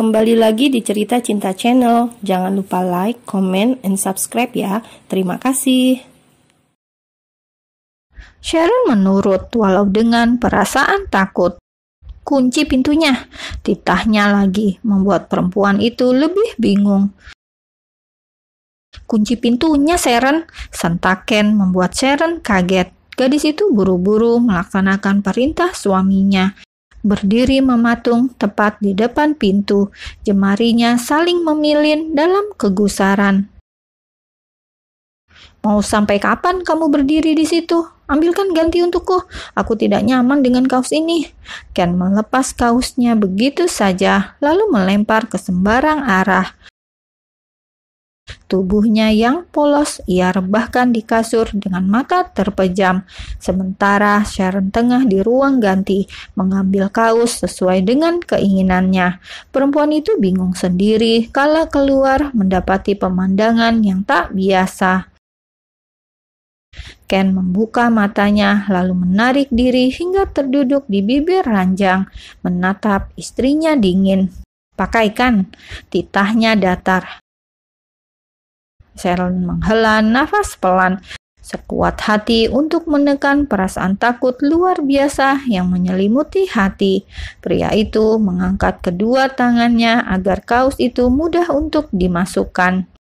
Kembali lagi di Cerita Cinta Channel. Jangan lupa like, comment, and subscribe ya. Terima kasih. Sharon menurut walau dengan perasaan takut. Kunci pintunya, titahnya lagi membuat perempuan itu lebih bingung. Kunci pintunya, Sharon, sentak Ken membuat Sharon kaget. Gadis itu buru-buru melaksanakan perintah suaminya. Berdiri mematung tepat di depan pintu, jemarinya saling memilin dalam kegusaran. Mau sampai kapan kamu berdiri di situ? Ambilkan ganti untukku. Aku tidak nyaman dengan kaos ini. Ken melepas kaosnya begitu saja, lalu melempar ke sembarang arah. Tubuhnya yang polos ia rebahkan di kasur dengan mata terpejam. Sementara Sharon tengah di ruang ganti mengambil kaos sesuai dengan keinginannya. Perempuan itu bingung sendiri kala keluar mendapati pemandangan yang tak biasa. Ken membuka matanya lalu menarik diri hingga terduduk di bibir ranjang, menatap istrinya dingin. Pakaikan, titahnya datar. Sharon menghela nafas pelan, sekuat hati untuk menekan perasaan takut luar biasa yang menyelimuti hati. Pria itu mengangkat kedua tangannya agar kaos itu mudah untuk dimasukkan.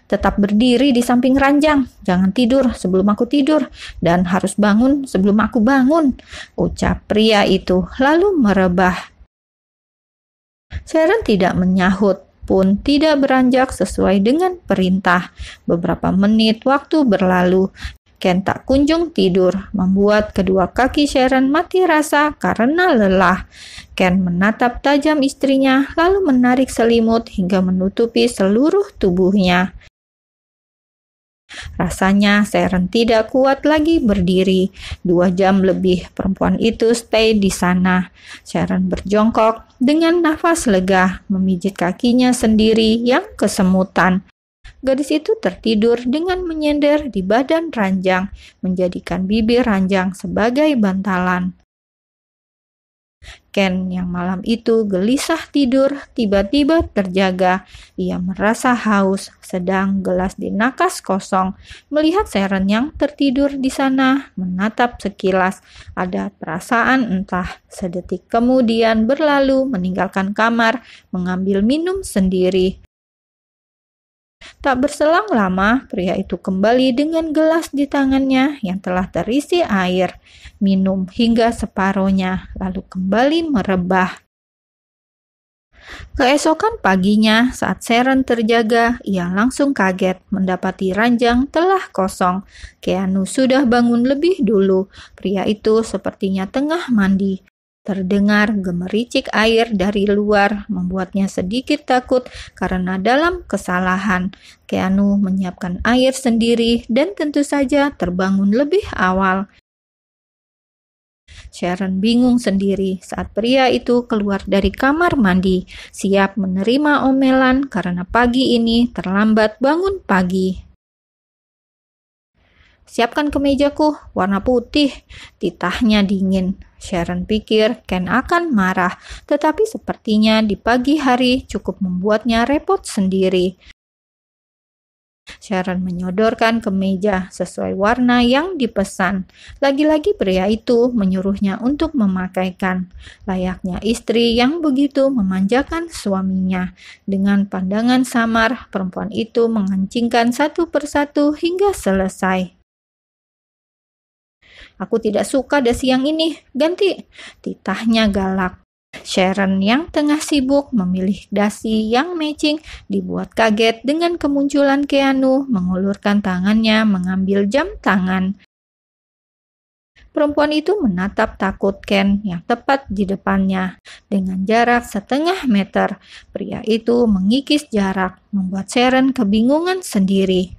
Tetap berdiri di samping ranjang, jangan tidur sebelum aku tidur, dan harus bangun sebelum aku bangun, ucap pria itu lalu merebah. Sharon tidak menyahut, pun tidak beranjak sesuai dengan perintah. Beberapa menit waktu berlalu. Ken tak kunjung tidur, membuat kedua kaki Sharon mati rasa karena lelah. Ken menatap tajam istrinya, lalu menarik selimut hingga menutupi seluruh tubuhnya. Rasanya Sharon tidak kuat lagi berdiri. 2 jam lebih perempuan itu stay di sana. Sharon berjongkok dengan nafas lega, memijit kakinya sendiri yang kesemutan. Gadis itu tertidur dengan menyender di badan ranjang, menjadikan bibir ranjang sebagai bantalan. Ken yang malam itu gelisah tidur tiba-tiba terjaga. Ia merasa haus, sedang gelas di nakas kosong. Melihat Sharon yang tertidur di sana, menatap sekilas. Ada perasaan entah. Sedetik kemudian berlalu meninggalkan kamar, mengambil minum sendiri. Tak berselang lama, pria itu kembali dengan gelas di tangannya yang telah terisi air. Minum hingga separohnya, lalu kembali merebah. Keesokan paginya, saat Sharon terjaga, ia langsung kaget mendapati ranjang telah kosong. Keanu sudah bangun lebih dulu. Pria itu sepertinya tengah mandi. Terdengar gemericik air dari luar, membuatnya sedikit takut karena dalam kesalahan. Keanu menyiapkan air sendiri dan tentu saja terbangun lebih awal. Sharon bingung sendiri saat pria itu keluar dari kamar mandi, siap menerima omelan karena pagi ini terlambat bangun pagi. Siapkan kemejaku, warna putih, titahnya dingin. Sharon pikir Ken akan marah, tetapi sepertinya di pagi hari cukup membuatnya repot sendiri. Sharon menyodorkan kemeja sesuai warna yang dipesan. Lagi-lagi pria itu menyuruhnya untuk memakaikan. Layaknya istri yang begitu memanjakan suaminya. Dengan pandangan samar, perempuan itu mengancingkan satu persatu hingga selesai. Aku tidak suka dasi yang ini, ganti. Titahnya galak. Sharon yang tengah sibuk memilih dasi yang matching dibuat kaget dengan kemunculan Keanu mengulurkan tangannya mengambil jam tangan. Perempuan itu menatap takut Ken yang tepat di depannya. Dengan jarak 1/2 meter, pria itu mengikis jarak, membuat Sharon kebingungan sendiri.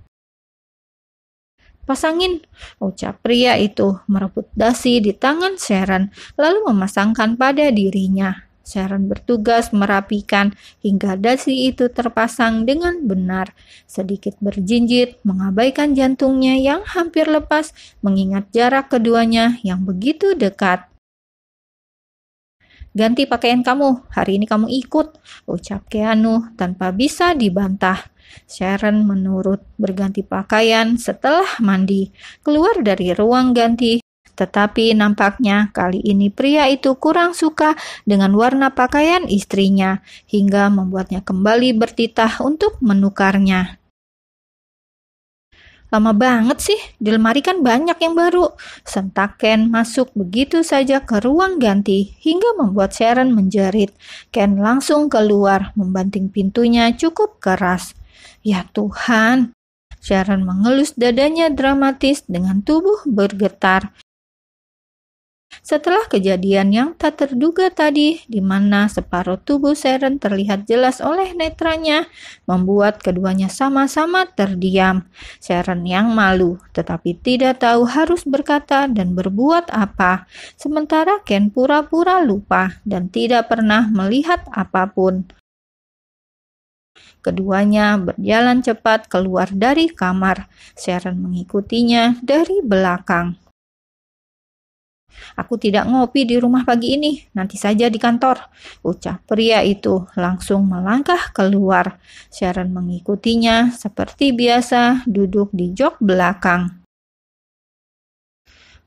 Pasangin, ucap pria itu merebut dasi di tangan Sharon, lalu memasangkan pada dirinya. Sharon bertugas merapikan hingga dasi itu terpasang dengan benar. Sedikit berjinjit, mengabaikan jantungnya yang hampir lepas, mengingat jarak keduanya yang begitu dekat. ganti pakaian kamu, hari ini kamu ikut, ucap Keanu tanpa bisa dibantah. Sharon menurut berganti pakaian setelah mandi, keluar dari ruang ganti. Tetapi nampaknya kali ini pria itu kurang suka dengan warna pakaian istrinya, hingga membuatnya kembali bertitah untuk menukarnya. Lama banget sih, di lemari kan banyak yang baru. Sentak Ken masuk begitu saja ke ruang ganti, hingga membuat Sharon menjerit. Ken langsung keluar, membanting pintunya cukup keras. Ya Tuhan, Sharon mengelus dadanya dramatis dengan tubuh bergetar. Setelah kejadian yang tak terduga tadi, di mana separuh tubuh Sharon terlihat jelas oleh netranya, membuat keduanya sama-sama terdiam. Sharon yang malu, tetapi tidak tahu harus berkata dan berbuat apa. Sementara Ken pura-pura lupa dan tidak pernah melihat apapun. Keduanya berjalan cepat keluar dari kamar. Sharon mengikutinya dari belakang. Aku tidak ngopi di rumah pagi ini, nanti saja di kantor, ucap pria itu langsung melangkah keluar. Sharon mengikutinya seperti biasa duduk di jok belakang.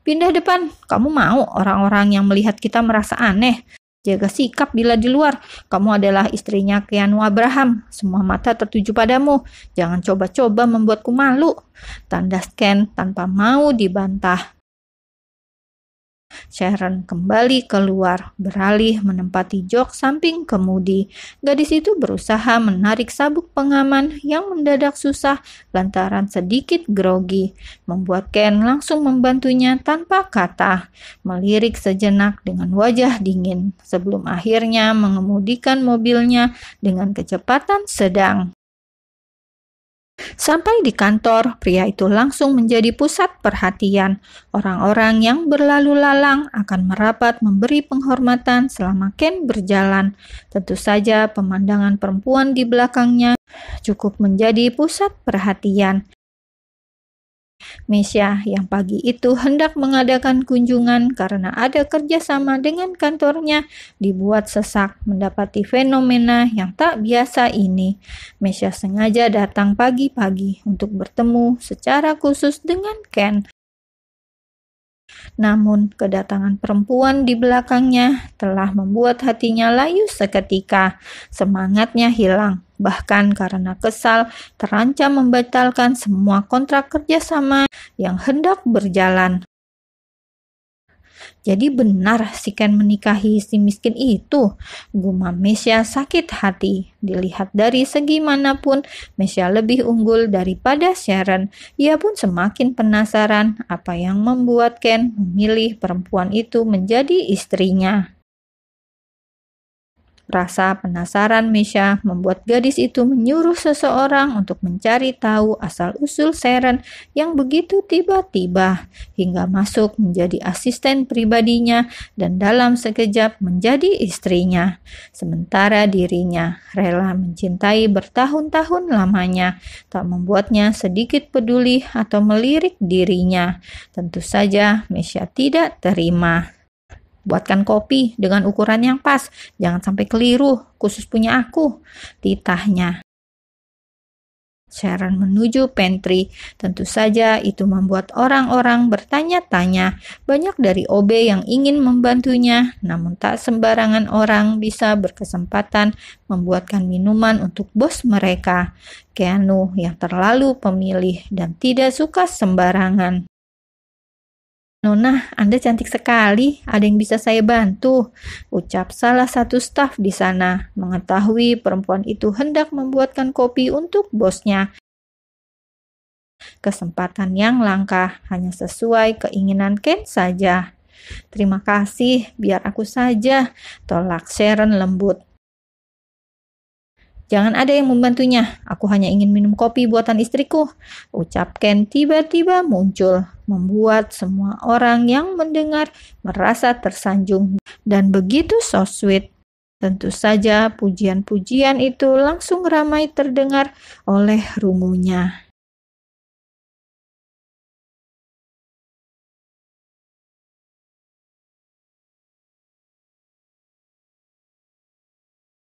Pindah depan, kamu mau orang-orang yang melihat kita merasa aneh? Jaga sikap bila di luar, kamu adalah istrinya Keanu Abraham, semua mata tertuju padamu, jangan coba-coba membuatku malu, tandas Ken tanpa mau dibantah. Sharon kembali keluar, beralih menempati jok samping kemudi. Gadis itu berusaha menarik sabuk pengaman yang mendadak susah lantaran sedikit grogi, membuat Ken langsung membantunya tanpa kata, melirik sejenak dengan wajah dingin, sebelum akhirnya mengemudikan mobilnya dengan kecepatan sedang. Sampai di kantor, pria itu langsung menjadi pusat perhatian. Orang-orang yang berlalu lalang akan merapat memberi penghormatan selama Ken berjalan. Tentu saja pemandangan perempuan di belakangnya cukup menjadi pusat perhatian. Mesya yang pagi itu hendak mengadakan kunjungan karena ada kerjasama dengan kantornya dibuat sesak mendapati fenomena yang tak biasa ini. Mesya sengaja datang pagi-pagi untuk bertemu secara khusus dengan Ken. Namun kedatangan perempuan di belakangnya telah membuat hatinya layu seketika. Semangatnya hilang. Bahkan karena kesal, terancam membatalkan semua kontrak kerjasama yang hendak berjalan. Jadi benar si Ken menikahi si miskin itu, gumam Mesya sakit hati. Dilihat dari segi manapun, Mesya lebih unggul daripada Sharon. Ia pun semakin penasaran apa yang membuat Ken memilih perempuan itu menjadi istrinya. Rasa penasaran Mesya membuat gadis itu menyuruh seseorang untuk mencari tahu asal-usul Sharon yang begitu tiba-tiba, hingga masuk menjadi asisten pribadinya dan dalam sekejap menjadi istrinya. Sementara dirinya rela mencintai bertahun-tahun lamanya, tak membuatnya sedikit peduli atau melirik dirinya. Tentu saja Mesya tidak terima. Buatkan kopi dengan ukuran yang pas, jangan sampai keliru, khusus punya aku, titahnya. Sharon menuju pantry. Tentu saja itu membuat orang-orang bertanya-tanya. Banyak dari OB yang ingin membantunya, namun tak sembarangan orang bisa berkesempatan membuatkan minuman untuk bos mereka. Keanu yang terlalu pemilih dan tidak suka sembarangan. Nona, Anda cantik sekali. Ada yang bisa saya bantu? Ucap salah satu staf di sana, mengetahui perempuan itu hendak membuatkan kopi untuk bosnya. Kesempatan yang langka, hanya sesuai keinginan Ken saja. Terima kasih, biar aku saja, tolak Sharon lembut. Jangan ada yang membantunya, aku hanya ingin minum kopi buatan istriku, ucap Ken tiba-tiba muncul, membuat semua orang yang mendengar merasa tersanjung dan begitu so sweet. Tentu saja pujian-pujian itu langsung ramai terdengar oleh rungunya.